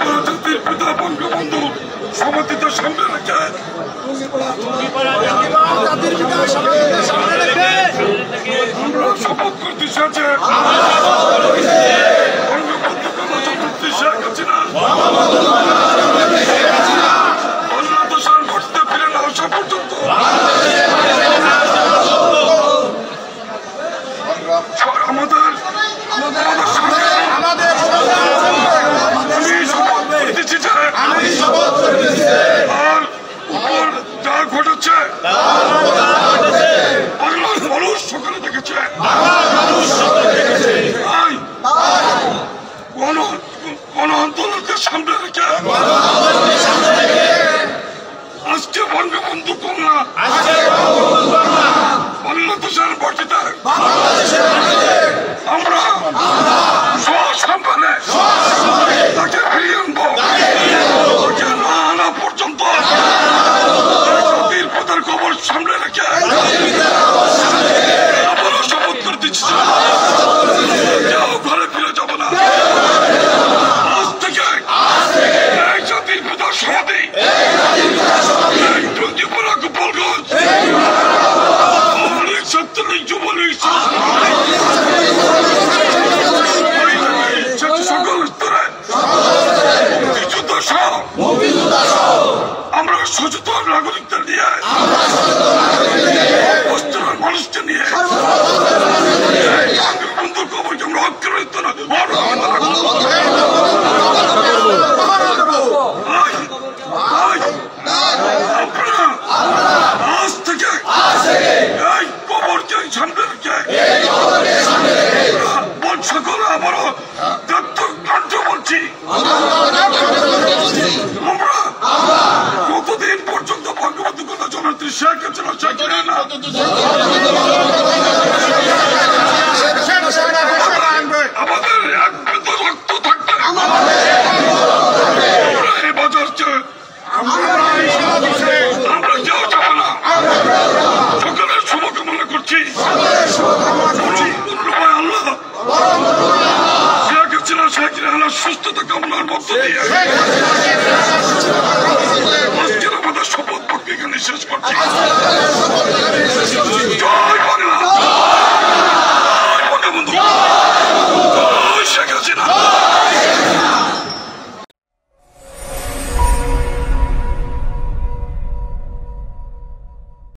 আমরা জাতির পিতা বঙ্গবন্ধু সমাধিত সামনে রেখে আমরা শপথ করতে এসেছে বঙ্গবন্ধু গণতন্ত্রী শেখ হাসিনা বাংলাদেশের মাটিতে ফিরে না আসা পর্যন্ত আমি শপথ করতেছি আর উপর যা ঘটেছে বাংলার মানুষ সকালে দেখেছে গণ আন্দোলনকে সামনে রেখে আজকে বঙ্গবন্ধু কন্যা বাংলাদেশের মাটিতে আমরা সসম্মানে তাকে ফিরিয়ে আনবো তাকে না আনা পর্যন্ত জাতির পিতার কবর সামনে রেখে আবারও শপথ করে দিচ্ছি কেউ ঘরে ফিরে যাবো না। আজ থেকে এই জাতির পিতার সমাধি এই টুঙ্গিপাড়া গোপালগঞ্জ ছাত্রলীগ যুবলীগ সকল স্তরে মুক্তিযোদ্ধা সহ আমরা সচেতন নাগরিকদের নিয়ে অবস্থানের মানুষকে নিয়ে বঙ্গবন্ধুর কবরকে আমরা অগ্রাধিত আজ থেকে এই কবরকে সামনে রেখে সকল আবারও কার্য বলছি আমরা কতদিন পর্যন্ত বঙ্গবন্ধু কথা জননেত্রী শেখ হাসিনা আমাদের এক বৃদ্ধ রক্ত থাকবে এই বাজারকে আমরা কেউ যাব না। সকলের শুভকামনা করছি আল্লাহ শেখ হাসিনা সুস্থতা কামনার মধ্য দিয়ে আজকের আমাদের শপথ বাক্য এখানে শেষ করছি।